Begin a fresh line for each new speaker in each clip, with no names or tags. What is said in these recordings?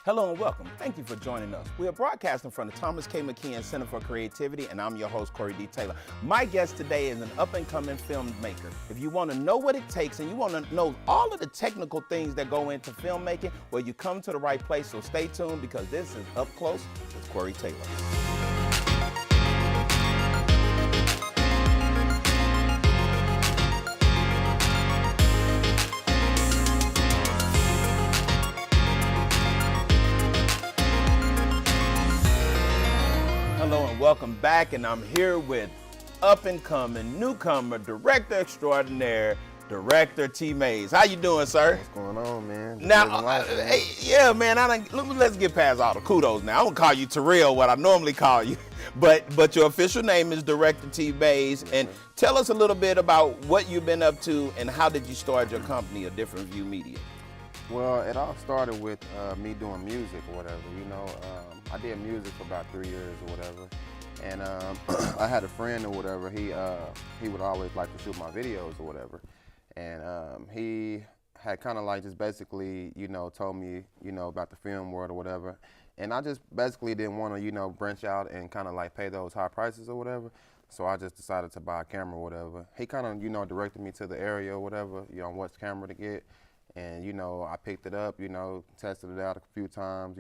Hello and welcome. Thank you for joining us. We are broadcasting from the Thomas K. McKeon Center for Creativity, and I'm your host, Corey D. Taylor. My guest today is an up-and-coming filmmaker. If you want to know what it takes and you want to know all of the technical things that go into filmmaking, well, you come to the right place, so stay tuned because this is Up Close with Corey Taylor. Hello and welcome back, and I'm here with up-and-coming, newcomer, director extraordinaire, Director T. Mays. How you doing, sir?
What's going on, man?
Yeah, man. Let's get past all the kudos now. I'm gonna call you Terrell, what I normally call you, but your official name is Director T. Mays. And tell us a little bit about what you've been up to and how did you start your company, A Different View Media?
Well, it all started with me doing music or whatever. I did music for about 3 years or whatever, and I had a friend or whatever. He would always like to shoot my videos or whatever, and he had kind of like just basically, told me, about the film world or whatever, and I just basically didn't want to, branch out and kind of like pay those high prices or whatever. So I just decided to buy a camera or whatever. He kind of, directed me to the area or whatever, what camera to get. And, I picked it up, tested it out a few times,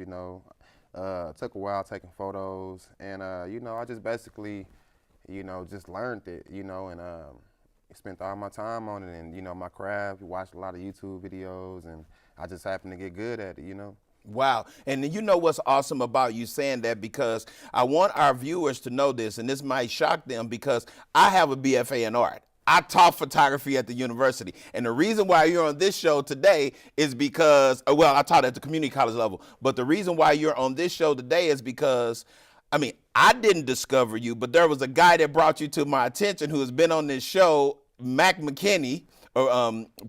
took a while taking photos. And, I just basically, just learned it, and spent all my time on it and, my craft. Watched a lot of YouTube videos, and I just happened to get good at it,
Wow. And you know what's awesome about you saying that, because I want our viewers to know this, and this might shock them, because I have a BFA in art. I taught photography at the university. And the reason why you're on this show today is because, I taught at the community college level, but the reason why you're on this show today is because, I didn't discover you, but there was a guy that brought you to my attention who has been on this show, Mac McKinney,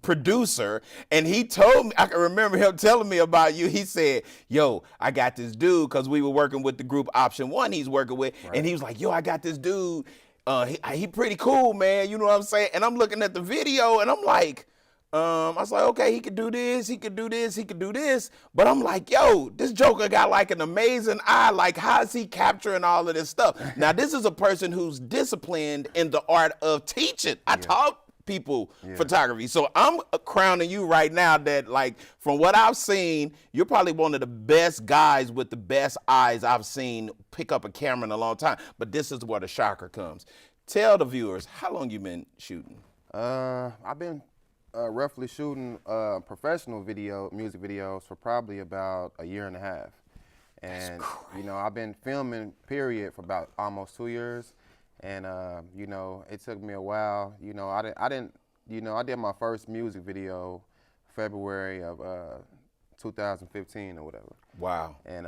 producer, and he told me, I can remember him telling me about you. He said, yo, I got this dude, because we were working with the group Option One he's working with, right. And he was like, yo, I got this dude. He pretty cool, man. You know what I'm saying? And I'm looking at the video and I'm like, I was like, okay, he could do this, he could do this, he could do this. But I'm like, yo, this Joker got like an amazing eye. Like, how is he capturing all of this stuff? Now, this is a person who's disciplined in the art of teaching. I taught people photography. So I'm crowning you right now that, like, from what I've seen, you're probably one of the best guys with the best eyes I've seen pick up a camera in a long time. But this is where the shocker comes. Tell the viewers, how long you been shooting?
I've been roughly shooting professional music videos for probably about a year and a half. And, I've been filming, period, for about almost 2 years. And, it took me a while. I did my first music video February of 2015 or whatever.
Wow.
And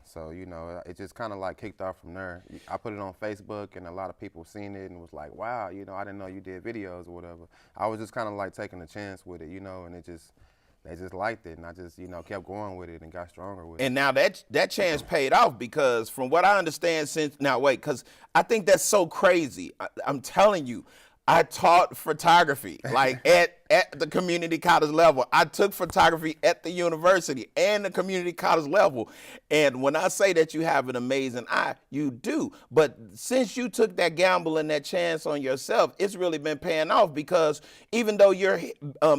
so, it just kind of like kicked off from there. I put it on Facebook, and a lot of people seen it and was like, wow, I didn't know you did videos or whatever. I was just kind of like taking a chance with it, and they just liked it, and I just, kept going with it and got stronger with it.
And now that chance paid off, because from what I understand because I think that's so crazy. I'm telling you, I taught photography, like at the community college level. I took photography at the university and the community college level. And when I say that you have an amazing eye, you do. But since you took that gamble and that chance on yourself, it's really been paying off, because even though you're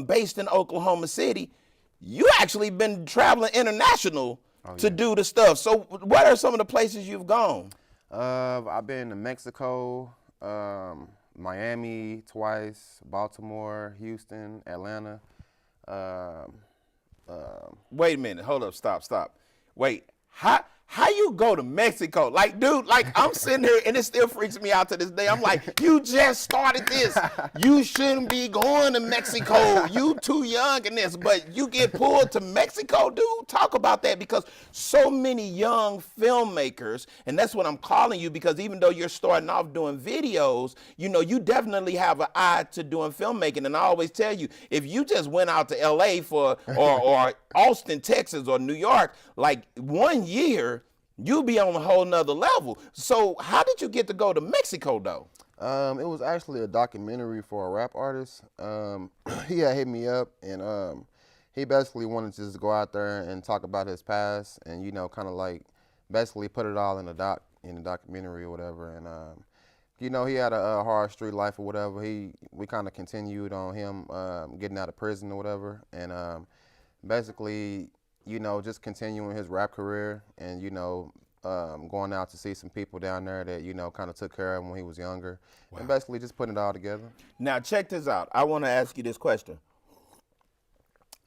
based in Oklahoma City, you actually been traveling international to do the stuff. So what are some of the places you've gone?
I've been to Mexico, Miami twice, Baltimore, Houston, Atlanta.
Wait a minute. Hold up. Stop. Wait. How you go to Mexico? Like, dude, like, I'm sitting here and it still freaks me out to this day. I'm like, you just started this. You shouldn't be going to Mexico. You too young in this, but you get pulled to Mexico, dude. Talk about that, because so many young filmmakers, and that's what I'm calling you, because even though you're starting off doing videos, you definitely have an eye to doing filmmaking. And I always tell you, if you just went out to LA or Austin, Texas, or New York, like 1 year, you'll be on a whole nother level. So how did you get to go to Mexico, though?
It was actually a documentary for a rap artist. He had hit me up, and he basically wanted to just go out there and talk about his past and, you know, kind of like basically put it all in the documentary or whatever. And you know, he had a hard street life or whatever. We kind of continued on him getting out of prison or whatever, and basically, you know, just continuing his rap career and, you know, going out to see some people down there that, you know, kind of took care of him when he was younger, and basically just putting it all together.
Now, check this out. I want to ask you this question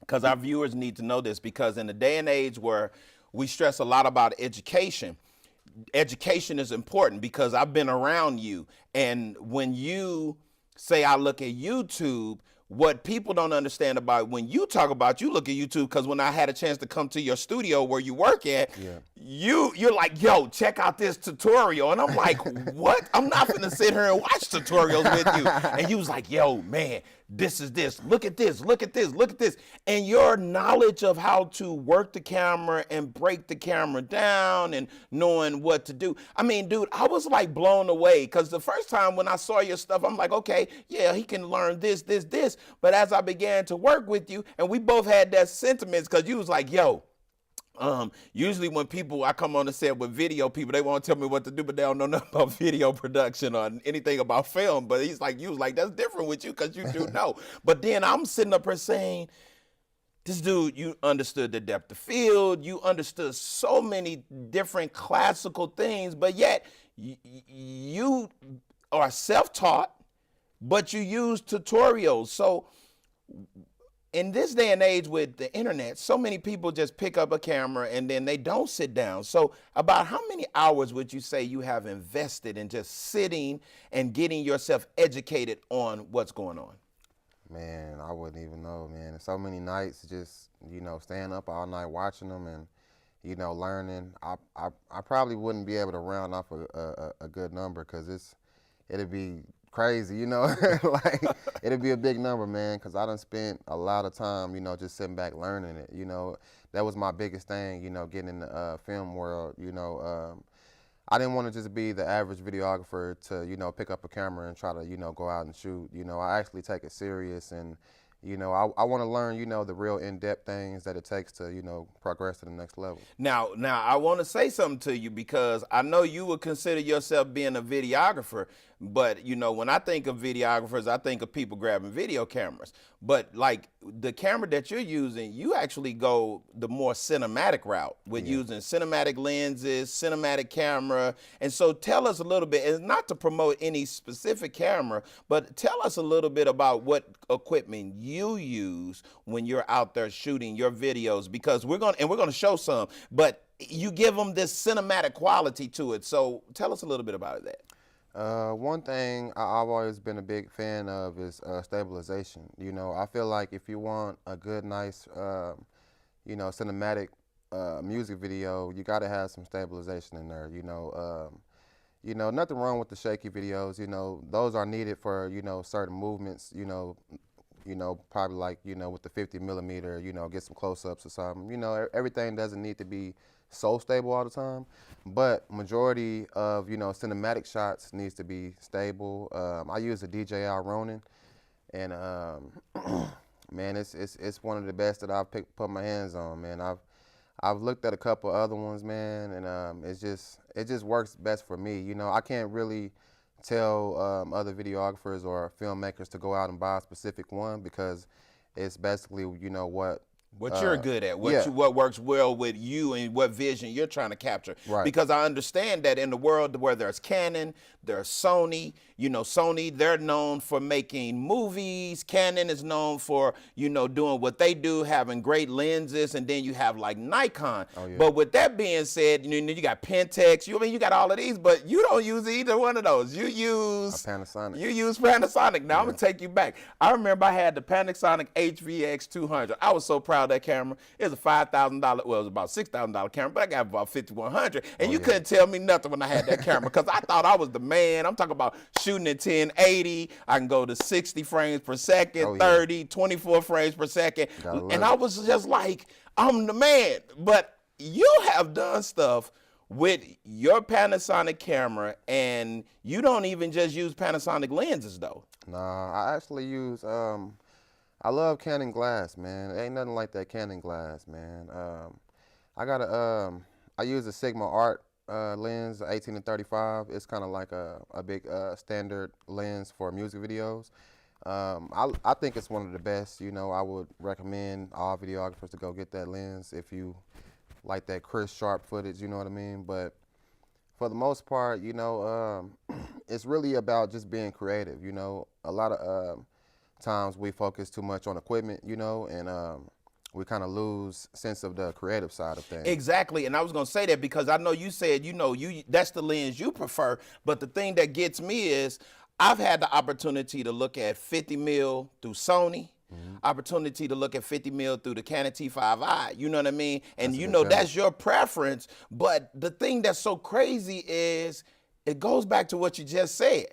because our viewers need to know this, because in the day and age where we stress a lot about education, education is important, because I've been around you. And when you say, I look at YouTube, what people don't understand about when you talk about you look at YouTube, because when I had a chance to come to your studio where you work at, you're like, yo, check out this tutorial. And I'm like, what? I'm not gonna sit here and watch tutorials with you. And you was like, yo, man, this is this. Look at this, look at this, look at this. And your knowledge of how to work the camera and break the camera down and knowing what to do. I mean, dude, I was like blown away, because the first time when I saw your stuff, I'm like, okay, yeah, he can learn this, this, this. But as I began to work with you, and we both had that sentiments, because you was like, yo, usually when I come on the set with video people, they won't tell me what to do, but they don't know nothing about video production or anything about film. But you was like, that's different with you, because you do know. But then I'm sitting up here saying, this dude, you understood the depth of field, you understood so many different classical things, but yet you are self-taught, but you use tutorials. So in this day and age with the internet, so many people just pick up a camera and then they don't sit down. So about how many hours would you say you have invested in just sitting and getting yourself educated on what's going on?
Man, I wouldn't even know, man. So many nights just, you know, staying up all night watching them and, you know, learning. I probably wouldn't be able to round off a good number, because it'd be crazy, you know. Like, it'd be a big number, man, because I done spent a lot of time, you know, just sitting back learning it. You know, that was my biggest thing, you know, getting in the film world. You know, I didn't want to just be the average videographer to, you know, pick up a camera and try to, you know, go out and shoot. You know, I actually take it serious, and, you know, I want to learn, you know, the real in-depth things that it takes to, you know, progress to the next level.
Now, I want to say something to you, because I know you would consider yourself being a videographer, but, you know, when I think of videographers, I think of people grabbing video cameras. But like the camera that you're using, you actually go the more cinematic route with using cinematic lenses, cinematic camera. And so tell us a little bit, and not to promote any specific camera, but tell us a little bit about what equipment you use when you're out there shooting your videos, because we're going to show some, but you give them this cinematic quality to it. So tell us a little bit about that.
One thing I've always been a big fan of is stabilization. You know, I feel like if you want a good, nice, you know, cinematic music video, you got to have some stabilization in there. You know, nothing wrong with the shaky videos. You know, those are needed for, you know, certain movements. You know, probably like, you know, with the 50 millimeter, you know, get some close-ups or something. You know, everything doesn't need to be so stable all the time, but majority of, you know, cinematic shots needs to be stable. I use a DJI Ronin, and man, it's one of the best that I've put my hands on, man. I've looked at a couple other ones, man, and it just works best for me. You know, I can't really tell other videographers or filmmakers to go out and buy a specific one, because it's basically, you know, what
you're good at, what works well with you and what vision you're trying to capture.
Right.
Because I understand that in the world where there's Canon, there's Sony, you know, Sony, they're known for making movies. Canon is known for, you know, doing what they do, having great lenses, and then you have like Nikon.
Oh, yeah.
But with that being said, you got Pentax, you got all of these, but you don't use either one of those. You use
a Panasonic.
You use Panasonic. Now I'm gonna take you back. I remember I had the Panasonic HVX 200. I was so proud of that camera. It was a $5,000, well, it was about $6,000 camera, but I got about 5,100. And you couldn't tell me nothing when I had that camera, because I thought I was the man. I'm talking about shooting at 1080. I can go to 60 frames per second, 30, 24 frames per second. And I was just like, I'm the man. But you have done stuff with your Panasonic camera, and you don't even just use Panasonic lenses, though.
Nah, I actually use I love Canon glass, man. Ain't nothing like that Canon glass, man. I got I use a Sigma Art lens, 18 to 35. It's kind of like a big standard lens for music videos. I think it's one of the best. You know, I would recommend all videographers to go get that lens if you like that crisp, sharp footage. You know what I mean? But for the most part, you know, it's really about just being creative. You know, a lot of times we focus too much on equipment, you know, and we kind of lose sense of the creative side of things.
Exactly, and I was gonna say that because I know you said, you know, that's the lens you prefer, but the thing that gets me is I've had the opportunity to look at 50 mil through Sony, opportunity to look at 50 mil through the Canon T5i, you know what I mean? And you know, that's your preference, but the thing that's so crazy is it goes back to what you just said.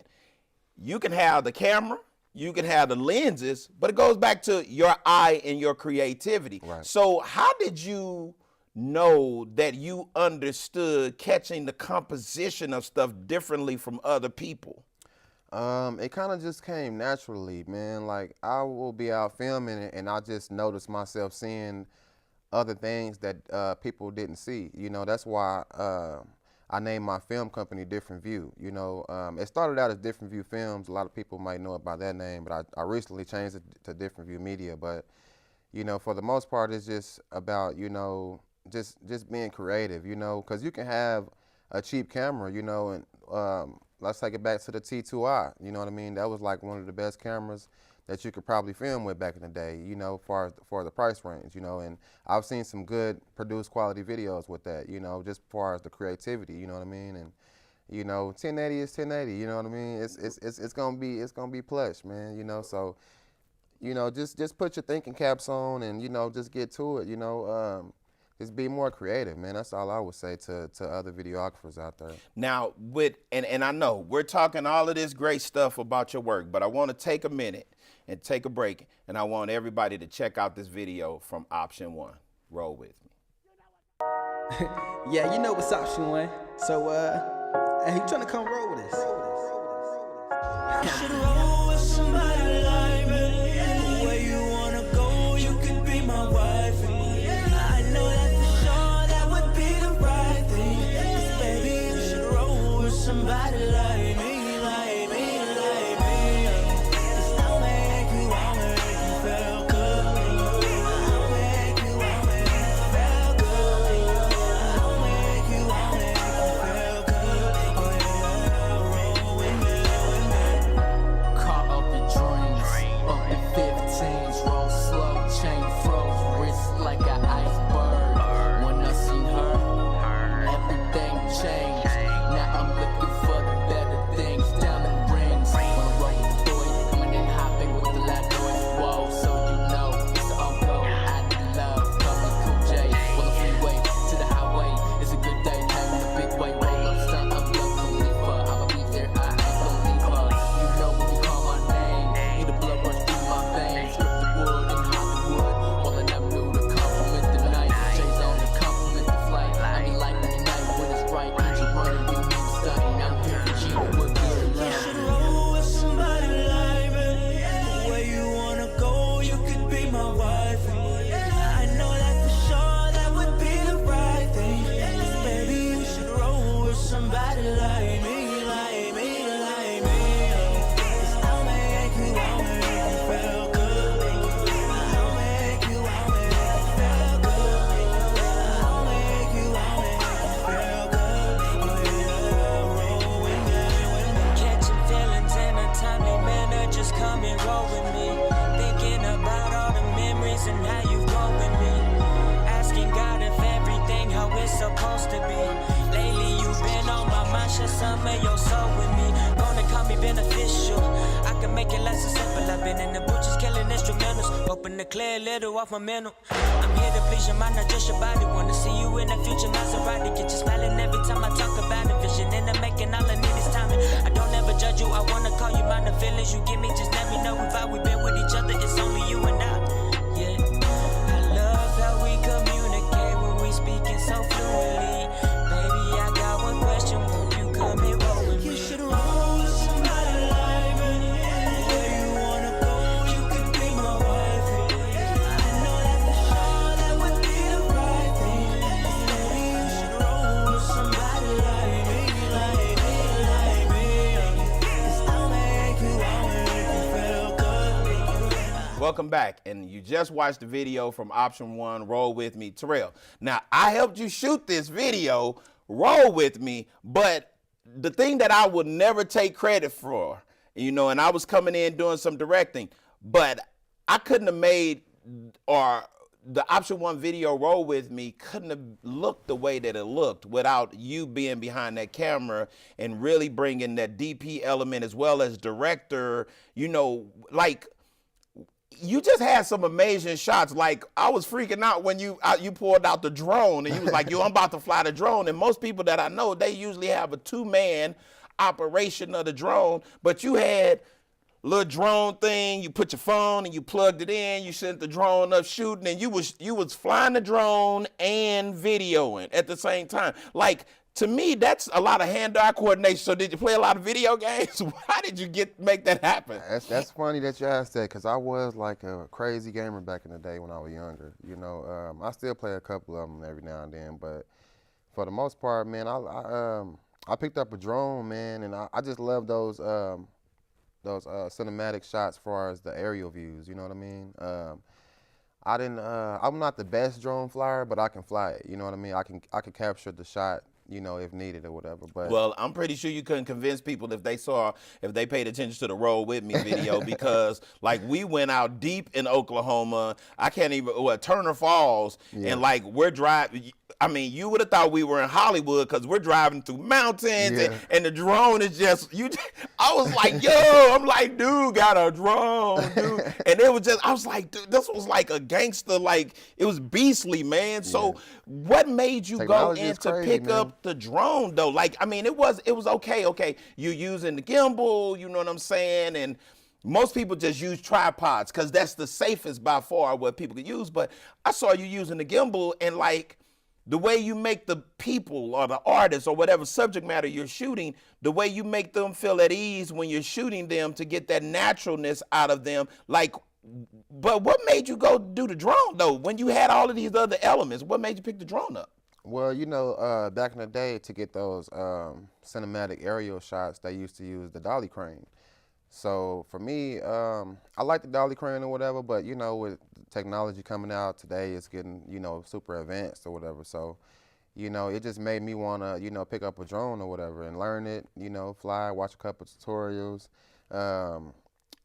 You can have the camera, you can have the lenses, but it goes back to your eye and your creativity.
Right.
So how did you know that you understood catching the composition of stuff differently from other people?
It kind of just came naturally, man. Like, I will be out filming it and I just notice myself seeing other things that people didn't see. You know, that's why I named my film company Different View. You know, it started out as Different View Films. A lot of people might know it by that name, but I recently changed it to Different View Media. But, you know, for the most part, it's just about, you know, just being creative, you know, because you can have a cheap camera, you know, and let's take it back to the T2i, you know what I mean? That was like one of the best cameras that you could probably film with back in the day, you know, for the price range, you know, and I've seen some good produced quality videos with that, you know, just as far as the creativity, you know what I mean? And, you know, 1080 is 1080, you know what I mean? It's gonna be plush, man, you know, so, you know, just put your thinking caps on and, you know, just get to it, you know, just be more creative, man. That's all I would say to other videographers out there.
Now, and I know we're talking all of this great stuff about your work, but I want to take a minute and take a break, and I want everybody to check out this video from Option One. Roll with me.
Yeah, you know what's Option One. So, hey, who trying to come roll with us?
You should roll with somebody like me. Where you wanna go, you could be my wife. I know that for sure that would be the right thing. 'Cause baby, you should roll with somebody like me, like me, like me. 'Cause I'll make you feel good. I'll make you feel good. I'll make you feel good. Oh yeah, roll with me.
Caught up in dreams, up in 15s, roll slow, chain froze, wrist like an iceberg. When I see her, everything changed. Now I'm looking for the better things, diamond rings. When I roll with boys, coming in hopping with the loud noise. Whoa, so you know it's on go. I need love, call me Cool J. On the freeway to the highway, it's a good day. Having a big way, roll up, stunt up, love Khalifa. I'ma be there, I ain't gon' leave her. You know when you call my name, need the blood rush through my veins. Grip the wood in Hollywood, rolling up new to compliment the night. J's on to compliment the flight. I be like the night when it's bright. Angel running, you need stunning. I'm here for you, would be
You
alone.
should roll with somebody like me. Where you wanna go, you could be my wife. I know that for sure that would be the right thing. 'Cause baby, you should roll with somebody like me, like me, like me. 'Cause I'll make you feel good. I'll make you feel good. I'll make you feel good. Oh yeah, roll with me. Catching feelings in a timely manner, just come and roll with me. Thinking about all the memories and how you go with me. Asking God if everything how it's supposed to be. Lately you've been on my mind, share some of your soul with me. Gonna call me beneficial, I can make it less so simple. I've been in the butchers killing instrumentals, hoping to clear a little off my mental. I'm here to please your mind, not just your body. Wanna see you in the future, Maserati. Get you smiling every time I talk about it. Vision in the making, all I need is timing. I don't ever judge you, I wanna call you mine. The feelings you give me, just let me know. We've been with each other, it's only you and I. Yeah, I love how we communicate when we speaking so fluently. Baby, I got one question, won't you come and roll with me? You should roll with somebody like me. Where you wanna go, you could be my wife.
Welcome back. And you just watched the video from Option One, Roll With Me, Terrell. Now, I helped you shoot this video, Roll With Me, but the thing that I would never take credit for, and I was coming in doing some directing, but I couldn't have made, or the Option One video, Roll With Me, couldn't have looked the way that it looked without you being behind that camera and really bringing that DP element as well as director, like, you just had some amazing shots. Like, I was freaking out when you pulled out the drone and you was like, yo, I'm about to fly the drone. And most people that I know, they usually have a 2-man operation of the drone, but you had little drone thing, you put your phone and you plugged it in, you sent the drone up shooting, and you was flying the drone and videoing at the same time. Like, to me, that's a lot of hand-eye coordination. So did you play a lot of video games? How did you make that happen?
That's funny that you asked that, because I was like a crazy gamer back in the day when I was younger. I still play a couple of them every now and then, but for the most part, man, I picked up a drone, man, and I just love those cinematic shots as far as the aerial views, you know what I mean? I'm not the best drone flyer, but I can fly it, you know what I mean? I can capture the shot, if needed or whatever. But
well, I'm pretty sure you couldn't convince people if they paid attention to the Roll With Me video, because like we went out deep in Oklahoma. I can't even Turner Falls, and like we're driving. I mean, you would have thought we were in Hollywood because we're driving through mountains and the drone is just I was like, yo, I'm like, dude, got a drone, dude. And it was I was like, dude, this was like a gangster, like it was beastly, man. So what made you
Technology
go in to
crazy,
pick
man.
up the drone though? Like, I mean, it was okay. Okay, you're using the gimbal, you know what I'm saying? And most people just use tripods because that's the safest by far what people can use. But I saw you using the gimbal, and like, the way you make the people or the artists or whatever subject matter you're shooting, the way you make them feel at ease when you're shooting them to get that naturalness out of them. Like, but what made you go do the drone though? When you had all of these other elements, what made you pick the drone up?
Well, back in the day, to get those cinematic aerial shots, they used to use the dolly crane. So for me, I like the dolly crane or whatever, but with technology coming out today, it's getting, super advanced or whatever. So, it just made me want to, pick up a drone or whatever and learn it, fly, watch a couple tutorials,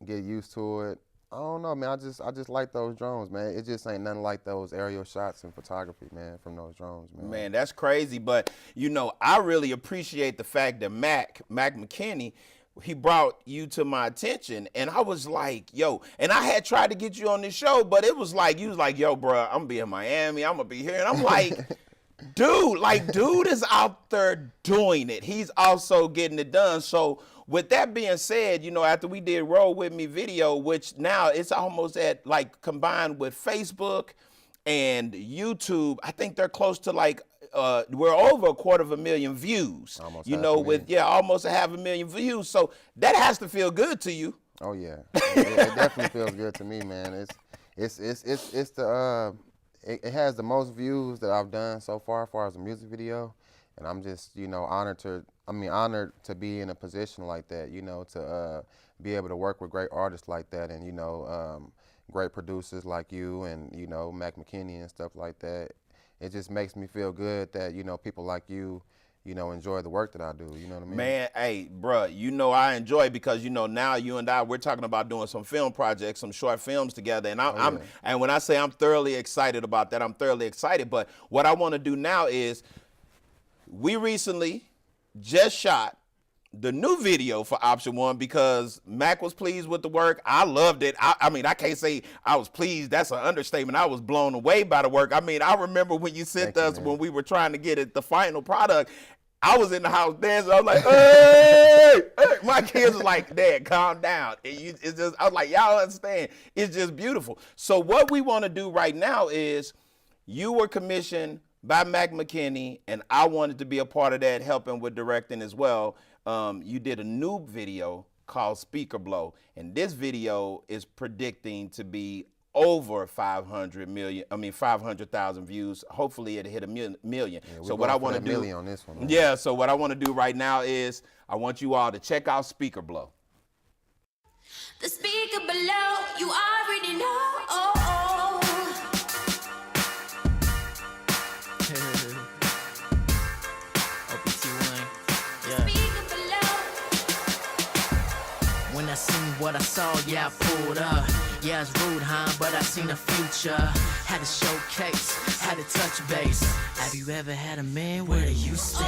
get used to it. I don't know, man. I just like those drones, man. It just ain't nothing like those aerial shots in photography, man, from those drones, man.
Man, that's crazy. But, I really appreciate the fact that Mac McKinney, he brought you to my attention, and I was like, yo, and I had tried to get you on this show, but it was like, you was like, yo, bro, I'm gonna be in Miami, I'm gonna be here. And I'm like, dude is out there doing it. He's also getting it done. So with that being said, after we did Roll With Me video, which now it's almost at like combined with Facebook and YouTube, I think they're close to like, we're over 250,000 views,
almost
almost 500,000 views. So that has to feel good to you.
Oh yeah, it definitely feels good to me, man. It has the most views that I've done so far as a music video, and I'm just honored to be in a position like that, to be able to work with great artists like that, and great producers like you and Mac McKinney and stuff like that. It just makes me feel good that people like you enjoy the work that I do. You know what I mean? Man,
hey, bruh, I enjoy it because now you and I, we're talking about doing some film projects, some short films together, and and when I say I'm thoroughly excited about that, I'm thoroughly excited. But what I want to do now is, we recently just shot the new video for Option One because Mac was pleased with the work. I loved it. I mean, I can't say I was pleased. That's an understatement. I was blown away by the work. I mean, I remember when you sent us, when we were trying to get it, the final product, I was in the house dancing. I was like, hey! My kids was like, Dad, calm down. It's just, I was like, y'all understand. It's just beautiful. So what we want to do right now is, you were commissioned by Mac McKinney, and I wanted to be a part of that, helping with directing as well. You did a new video called Speaker Blow, and this video is predicting to be over 500,000 views. Hopefully it'll hit a million.
Yeah,
so what I want to do,
on this one, man.
Yeah, so what I want to do right now is, I want you all to check out Speaker Blow.
The speaker below, you already know.
what I saw, yeah, I pulled up. Yeah, it's rude, huh? But I seen the future. Had to showcase, had to touch base. Have you ever had a man where you stay?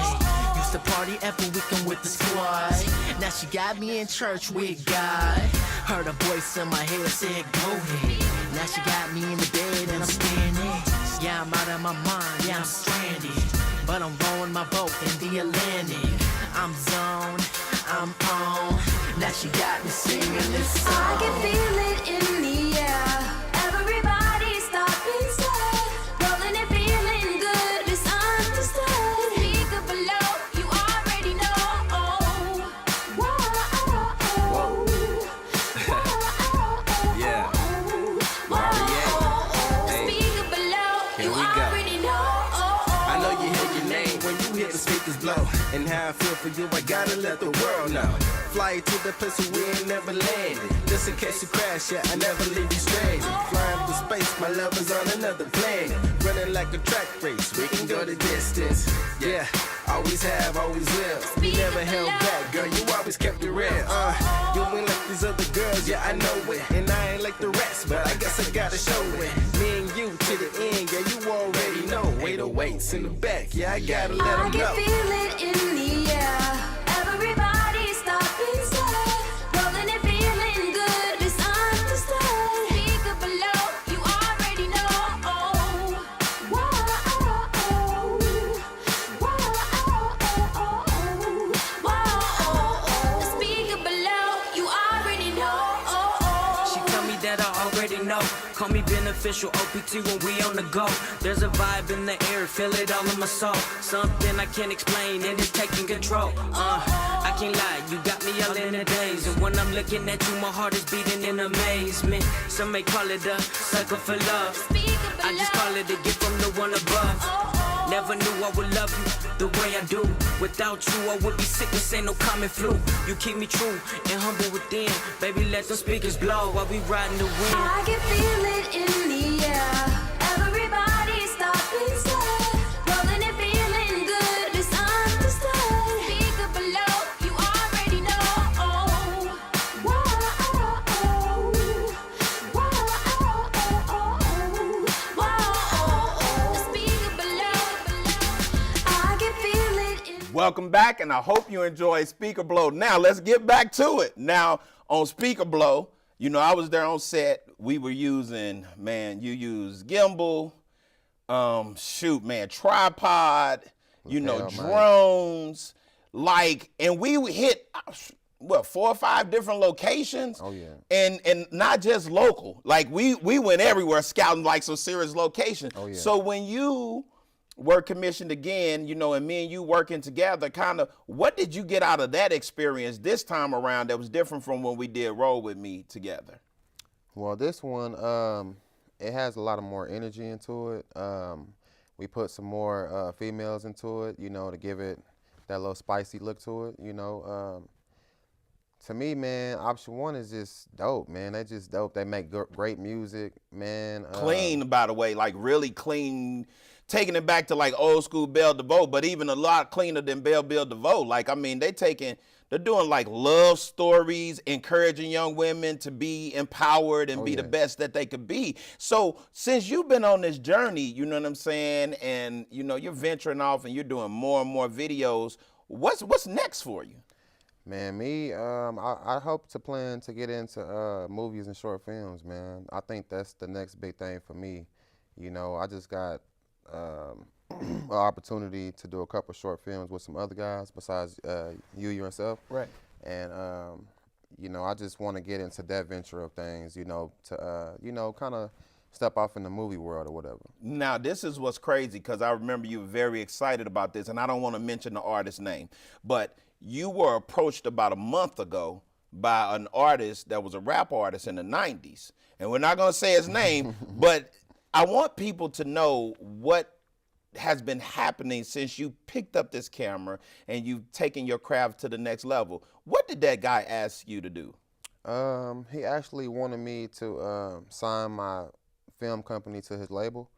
Used to party every weekend with the squad. Now she got me in church with God. Heard a voice in my head said, go ahead. Now she got me in the bed and I'm standing. Yeah, I'm out of my mind, yeah, I'm stranded. But I'm rowing my boat in the Atlantic. I'm zoned, I'm on. Now she got me singing this song.
I can feel it in the air. Everybody stop and stare. Rolling and feeling good, misunderstood. Speak up below, you already know. Whoa.
Yeah.
Speak up below,
Here
you
we go.
already know.
I know you hear your name when you hear the speakers blow. And how I feel for you, I gotta let the world know. Fly to the place where we ain't never landed. Just in case you crash, yeah, I never leave you stranded. Flying through space, my love is on another planet. Running like a track race, we can go the distance. Yeah, always have, always will. We never held back, girl, you always kept it real. You ain't like these other girls, yeah, I know it. And I ain't like the rest, but I guess I gotta show it. Me and you to the end, yeah, you already know. 808s in the back, yeah, I gotta let
I
them
can
know.
feel it in the air. Everybody stop and stare. Rolling and feeling good, misunderstood. Speak up below, you already know. Speak up below, you already know.
She tell me that I already know. Call me beneficial OPT when we on the go. There's a vibe in the air, feel it all in my soul. Something I can't explain and it's taking control. I can't lie, you got me all in a daze. And when I'm looking at you, my heart is beating in amazement. Some may call it a sucker for love.
Speak up below.
I just call it a gift from the one above. Never knew I would love you the way I do. Without you, I would be sick, this ain't no common flu. You keep me true and humble within. Baby, let the speakers blow while we riding the wind.
I can feel it in the air. Everybody stop and stare. Rolling and feeling good, misunderstood. Speak up below, you already know. Speak up below. I can feel it in
Welcome back, and I hope you enjoy Speaker Blow. Now, let's get back to it. Now, on Speaker Blow, you know, I was there on set. We were using, man, you use gimbal, tripod, you know,
Lapel, man.
drones, like, and we hit, what, 4 or 5 different locations?
Oh, yeah.
And not just local. Like, we went everywhere scouting, like, some serious locations.
Oh, yeah.
So when you were commissioned again, you know, and me and you working together, kind of, what did you get out of that experience this time around that was different from when we did Roll With Me together?
Well, this one, it has a lot of more energy into it. We put some more females into it, you know, to give it that little spicy look to it, you know. To me, man, Option One is just dope, man. They just dope. They make great music, man.
Clean, by the way, like really clean, taking it back to like old school Belle DeVoe, but even a lot cleaner than Belle DeVoe. Like, I mean, they're doing like love stories, encouraging young women to be empowered and be the best that they could be. So since you've been on this journey, you know what I'm saying, and you know, you're venturing off and you're doing more and more videos, what's next for you?
Man, me, I hope to plan to get into movies and short films, man. I think that's the next big thing for me. You know, I just got an opportunity to do a couple short films with some other guys besides you yourself.
Right.
And, you know, I just want to get into that venture of things, you know, to, you know, kind of step off in the movie world or whatever.
Now, this is what's crazy, because I remember you were very excited about this, and I don't want to mention the artist's name, but you were approached about a month ago by an artist that was a rap artist in the 90s. And we're not going to say his name, but I want people to know what has been happening since you picked up this camera and you've taken your craft to the next level. What did that guy ask you to do?
He actually wanted me to sign my film company to his label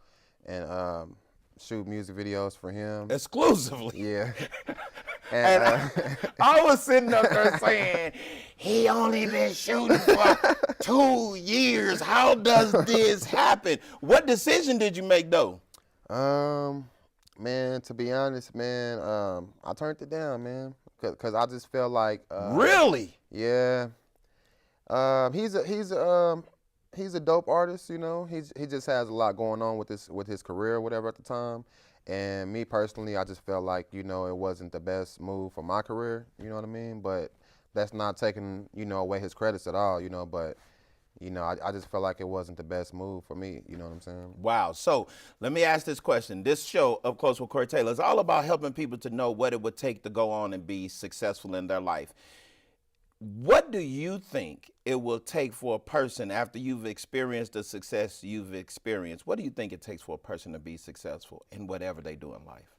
and shoot music videos for him.
Exclusively.
Yeah.
And
And
I was sitting up there saying, he only been shooting for 2 years. How does this happen? What decision did you make though?
man, to be honest, man, I turned it down, man, cause I just felt like
Really?
yeah. He's a dope artist, you know. He just has a lot going on with his career or whatever at the time. And me personally, I just felt like, you know, it wasn't the best move for my career, you know what I mean? But that's not taking, you know, away his credits at all, you know, but you know, I just felt like it wasn't the best move for me, you know what I'm saying?
Wow. So let me ask this question. This show, Up Close with Corey Taylor, is all about helping people to know what it would take to go on and be successful in their life. What do you think it will take for a person after you've experienced the success you've experienced? What do you think it takes for a person to be successful in whatever they do in life?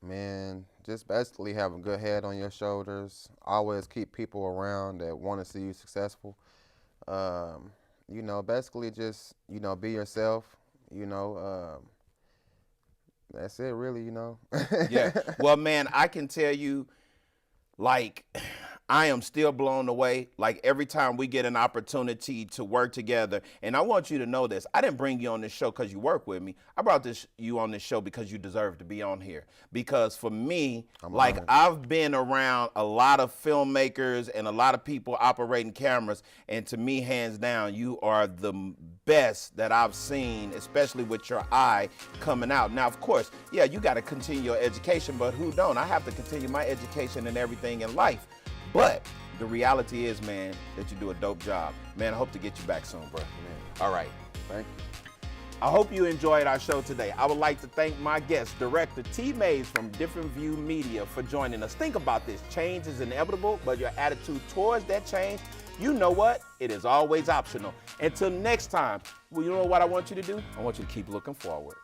Man, just basically have a good head on your shoulders. Always keep people around that want to see you successful. You know, basically just, you know, be yourself, you know. That's it really, you know.
Yeah. Well, man, I can tell you, like, I am still blown away. Like every time we get an opportunity to work together, and I want you to know this, I didn't bring you on this show because you work with me. I brought you on this show because you deserve to be on here. Because for me,
honored.
I've been around a lot of filmmakers and a lot of people operating cameras, and to me, hands down, you are the best that I've seen, especially with your eye coming out. Now, of course, yeah, you got to continue your education, but who don't? I have to continue my education and everything in life. But the reality is, man, that you do a dope job. Man, I hope to get you back soon, bro. All right.
Thank you.
I hope you enjoyed our show today. I would like to thank my guest, director T. Mays from Different View Media, for joining us. Think about this. Change is inevitable, but your attitude towards that change, you know what? It is always optional. Until next time, well, you know what I want you to do? I want you to keep looking forward.